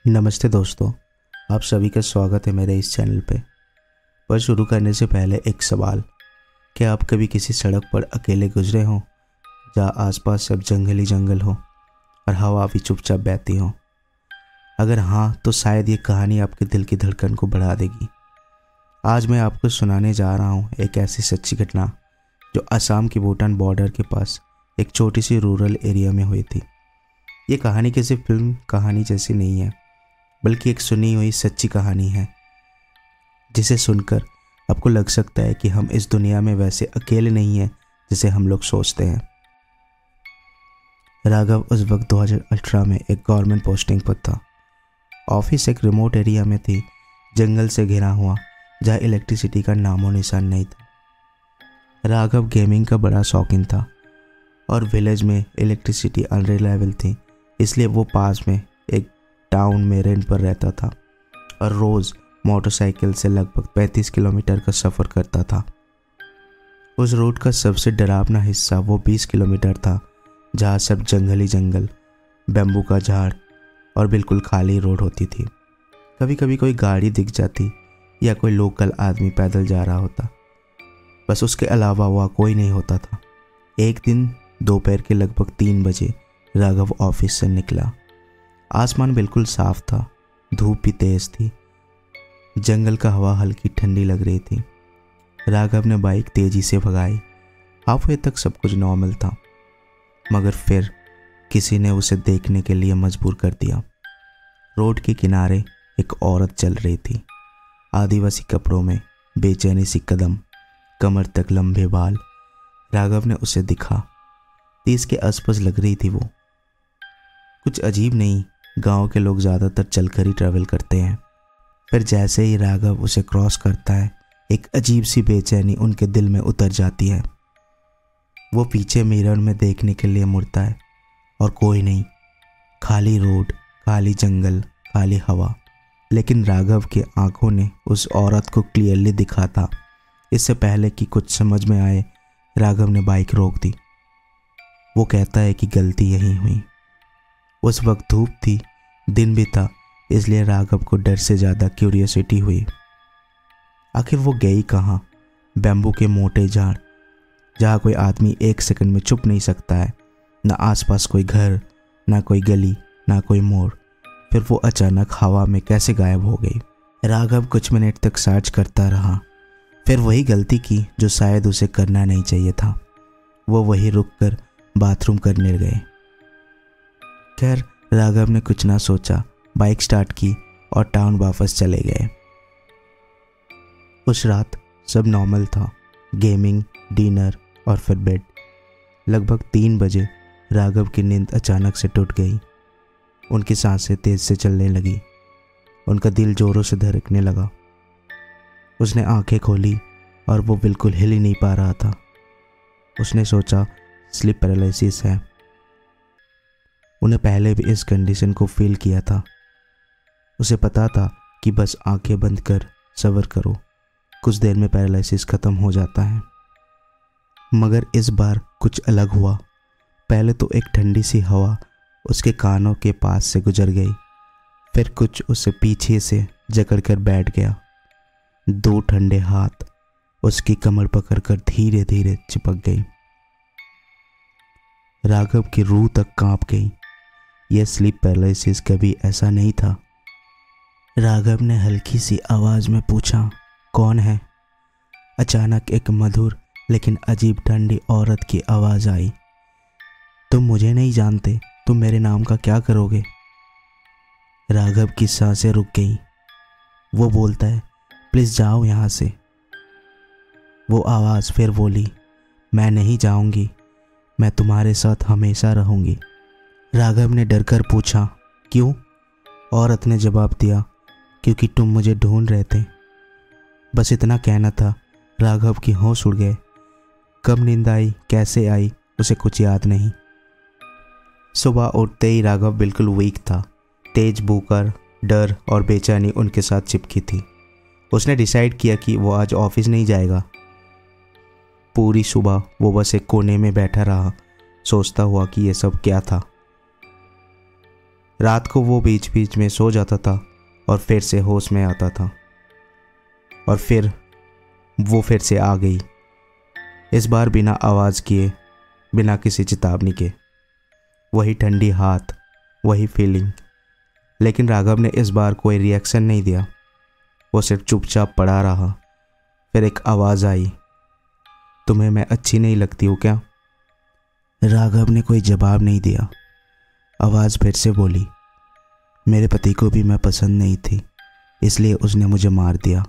नमस्ते दोस्तों, आप सभी का स्वागत है मेरे इस चैनल पे। पर शुरू करने से पहले एक सवाल, क्या आप कभी किसी सड़क पर अकेले गुजरे हों जहाँ आसपास सब जंगल ही जंगल हो और हवा भी चुपचाप बहती हो? अगर हाँ, तो शायद ये कहानी आपके दिल की धड़कन को बढ़ा देगी। आज मैं आपको सुनाने जा रहा हूँ एक ऐसी सच्ची घटना जो असम की भूटान बॉर्डर के पास एक छोटी सी रूरल एरिया में हुई थी। ये कहानी किसी फिल्म कहानी जैसी नहीं है, बल्कि एक सुनी हुई सच्ची कहानी है जिसे सुनकर आपको लग सकता है कि हम इस दुनिया में वैसे अकेले नहीं हैं जैसे हम लोग सोचते हैं। राघव उस वक्त 2018 में एक गवर्नमेंट पोस्टिंग पर था। ऑफिस एक रिमोट एरिया में थी, जंगल से घिरा हुआ, जहाँ इलेक्ट्रिसिटी का नामो निशान नहीं था। राघव गेमिंग का बड़ा शौकीन था और विलेज में इलेक्ट्रिसिटी अनरिलायबल थी, इसलिए वो पास में एक टाउन में रेंट पर रहता था और रोज़ मोटरसाइकिल से लगभग 35 किलोमीटर का सफ़र करता था। उस रूट का सबसे डरावना हिस्सा वो 20 किलोमीटर था जहाँ सब जंगल ही जंगल, बैम्बू का झाड़ और बिल्कुल खाली रोड होती थी। कभी कभी कोई गाड़ी दिख जाती या कोई लोकल आदमी पैदल जा रहा होता, बस उसके अलावा वहाँ कोई नहीं होता था। एक दिन दोपहर के लगभग 3 बजे राघव ऑफिस से निकला। आसमान बिल्कुल साफ था, धूप भी तेज थी, जंगल का हवा हल्की ठंडी लग रही थी। राघव ने बाइक तेजी से भगाई। हाफवे तक सब कुछ नॉर्मल था, मगर फिर किसी ने उसे देखने के लिए मजबूर कर दिया। रोड के किनारे एक औरत चल रही थी, आदिवासी कपड़ों में, बेचैनी सी कदम, कमर तक लंबे बाल। राघव ने उसे दिखा। 30 के आसपास लग रही थी वो। कुछ अजीब नहीं, गांव के लोग ज़्यादातर चलकर ही ट्रैवल करते हैं। फिर जैसे ही राघव उसे क्रॉस करता है, एक अजीब सी बेचैनी उनके दिल में उतर जाती है। वो पीछे मिरर में देखने के लिए मुड़ता है और कोई नहीं, खाली रोड, खाली जंगल, खाली हवा। लेकिन राघव की आंखों ने उस औरत को क्लियरली दिखा था। इससे पहले कि कुछ समझ में आए, राघव ने बाइक रोक दी। वो कहता है कि गलती यहीं हुई। उस वक्त धूप थी, दिन भी था, इसलिए राघव को डर से ज़्यादा क्यूरियोसिटी हुई। आखिर वो गई कहाँ? बैम्बू के मोटे झाड़, जहाँ कोई आदमी एक सेकंड में छुप नहीं सकता है। ना आसपास कोई घर, ना कोई गली, ना कोई मोड़। फिर वो अचानक हवा में कैसे गायब हो गई? राघव कुछ मिनट तक सर्च करता रहा, फिर वही गलती की जो शायद उसे करना नहीं चाहिए था। वो वहीं रुककर बाथरूम करने गए। खैर, राघव ने कुछ ना सोचा, बाइक स्टार्ट की और टाउन वापस चले गए। उस रात सब नॉर्मल था, गेमिंग, डिनर और फिर बेड। लगभग 3 बजे राघव की नींद अचानक से टूट गई। उनकी सांसें तेज से चलने लगी, उनका दिल जोरों से धड़कने लगा। उसने आंखें खोली और वो बिल्कुल हिल ही नहीं पा रहा था। उसने सोचा स्लीप पैरालिसिस है। उन्हें पहले भी इस कंडीशन को फील किया था। उसे पता था कि बस आंखें बंद कर सब्र करो, कुछ देर में पैरालिसिस ख़त्म हो जाता है। मगर इस बार कुछ अलग हुआ। पहले तो एक ठंडी सी हवा उसके कानों के पास से गुजर गई, फिर कुछ उसे पीछे से जकड़ कर बैठ गया। 2 ठंडे हाथ उसकी कमर पकड़कर धीरे धीरे चिपक गई। राघव की रूह तक कांप गई। यह स्लीप पैरालिसिस कभी ऐसा नहीं था। राघव ने हल्की सी आवाज़ में पूछा, कौन है? अचानक एक मधुर लेकिन अजीब ठंडी औरत की आवाज़ आई, तुम मुझे नहीं जानते, तुम मेरे नाम का क्या करोगे? राघव की सांसें रुक गईं। वो बोलता है, प्लीज़ जाओ यहाँ से। वो आवाज़ फिर बोली, मैं नहीं जाऊँगी, मैं तुम्हारे साथ हमेशा रहूँगी। राघव ने डरकर पूछा, क्यों? औरत ने जवाब दिया, क्योंकि तुम मुझे ढूंढ रहे थे। बस इतना कहना था। राघव की होश उड़ गए। कब नींद आई, कैसे आई, उसे कुछ याद नहीं। सुबह उठते ही राघव बिल्कुल वीक था। तेज भूख, डर और बेचैनी उनके साथ चिपकी थी। उसने डिसाइड किया कि वो आज ऑफिस नहीं जाएगा। पूरी सुबह वो बस एक कोने में बैठा रहा, सोचता हुआ कि ये सब क्या था। रात को वो बीच बीच में सो जाता था और फिर से होश में आता था, और फिर वो फिर से आ गई, इस बार बिना आवाज़ किए, बिना किसी चेतावनी के। वही ठंडी हाथ, वही फीलिंग। लेकिन राघव ने इस बार कोई रिएक्शन नहीं दिया, वो सिर्फ चुपचाप पड़ा रहा। फिर एक आवाज़ आई, तुम्हें मैं अच्छी नहीं लगती हूँ क्या? राघव ने कोई जवाब नहीं दिया। आवाज़ फिर से बोली, मेरे पति को भी मैं पसंद नहीं थी, इसलिए उसने मुझे मार दिया।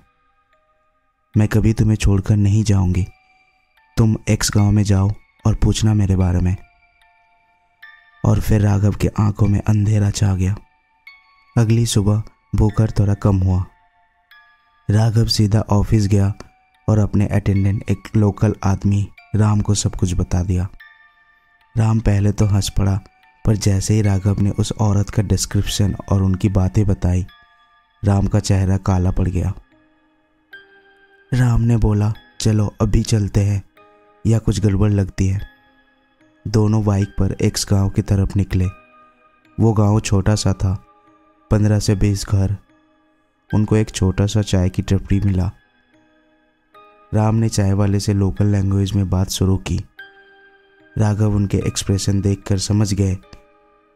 मैं कभी तुम्हें छोड़कर नहीं जाऊंगी। तुम एक्स गांव में जाओ और पूछना मेरे बारे में। और फिर राघव की आंखों में अंधेरा छा गया। अगली सुबह भूख थोड़ा कम हुआ। राघव सीधा ऑफिस गया और अपने अटेंडेंट एक लोकल आदमी राम को सब कुछ बता दिया। राम पहले तो हंस पड़ा, पर जैसे ही राघव ने उस औरत का डिस्क्रिप्शन और उनकी बातें बताई, राम का चेहरा काला पड़ गया। राम ने बोला, चलो अभी चलते हैं, या कुछ गड़बड़ लगती है। दोनों बाइक पर एक्स गांव की तरफ निकले। वो गांव छोटा सा था, 15 से 20 घर। उनको एक छोटा सा चाय की टपरी मिला। राम ने चाय वाले से लोकल लैंग्वेज में बात शुरू की। राघव उनके एक्सप्रेशन देखकर समझ गए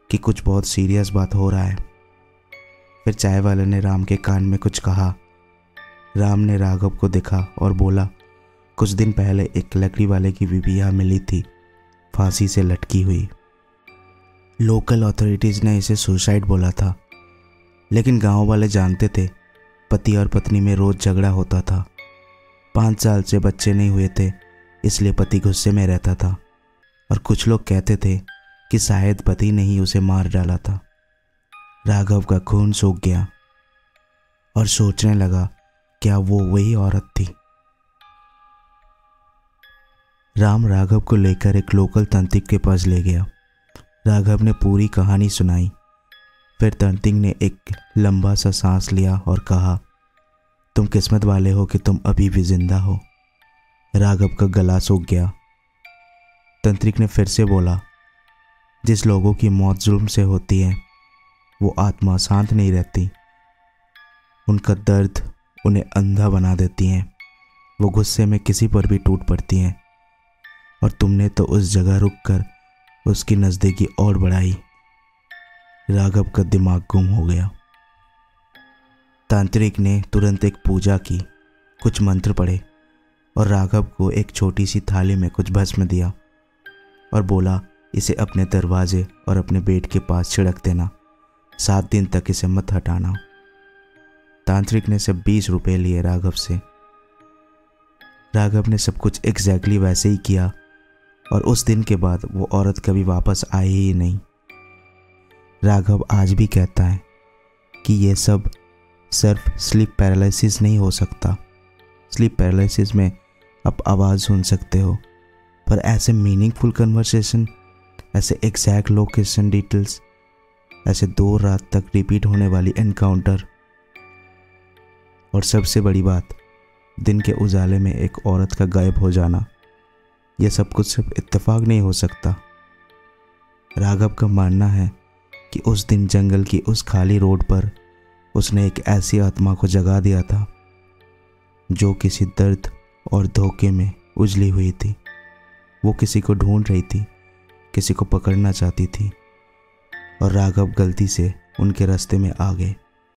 कि कुछ बहुत सीरियस बात हो रहा है। फिर चाय वाले ने राम के कान में कुछ कहा। राम ने राघव को देखा और बोला, कुछ दिन पहले एक लकड़ी वाले की बीवी यहाँ मिली थी, फांसी से लटकी हुई। लोकल अथॉरिटीज़ ने इसे सुसाइड बोला था, लेकिन गांव वाले जानते थे पति और पत्नी में रोज़ झगड़ा होता था। 5 साल से बच्चे नहीं हुए थे, इसलिए पति गुस्से में रहता था। और कुछ लोग कहते थे कि शायद पति ने ही उसे मार डाला था। राघव का खून सूख गया और सोचने लगा, क्या वो वही औरत थी? राम राघव को लेकर एक लोकल तांत्रिक के पास ले गया। राघव ने पूरी कहानी सुनाई। फिर तांत्रिक ने एक लंबा सा सांस लिया और कहा, तुम किस्मत वाले हो कि तुम अभी भी जिंदा हो। राघव का गला सूख गया। तांत्रिक ने फिर से बोला, जिस लोगों की मौत जुल्म से होती है, वो आत्मा शांत नहीं रहती। उनका दर्द उन्हें अंधा बना देती हैं। वो गुस्से में किसी पर भी टूट पड़ती हैं। और तुमने तो उस जगह रुककर उसकी नज़दीकी और बढ़ाई। राघव का दिमाग गुम हो गया। तांत्रिक ने तुरंत एक पूजा की, कुछ मंत्र पढ़े और राघव को एक छोटी सी थाली में कुछ भस्म दिया और बोला, इसे अपने दरवाजे और अपने बेड के पास छिड़क देना। 7 दिन तक इसे मत हटाना। तांत्रिक ने सब 20 रुपए लिए राघव से। राघव ने सब कुछ एग्जैक्टली वैसे ही किया और उस दिन के बाद वो औरत कभी वापस आई ही नहीं। राघव आज भी कहता है कि ये सब सिर्फ स्लीप पैरालिसिस नहीं हो सकता। स्लीप पैरालिसिस में आप आवाज़ सुन सकते हो, पर ऐसे मीनिंगफुल कन्वर्सेशन, ऐसे एग्जैक्ट लोकेशन डिटेल्स, ऐसे 2 रात तक रिपीट होने वाली एनकाउंटर, और सबसे बड़ी बात, दिन के उजाले में एक औरत का गायब हो जाना, यह सब कुछ सिर्फ इत्तेफाक नहीं हो सकता। राघव का मानना है कि उस दिन जंगल की उस खाली रोड पर उसने एक ऐसी आत्मा को जगा दिया था जो किसी दर्द और धोखे में उजली हुई थी। वो किसी को ढूंढ रही थी, किसी को पकड़ना चाहती थी, और राघव गलती से उनके रास्ते में आ गए।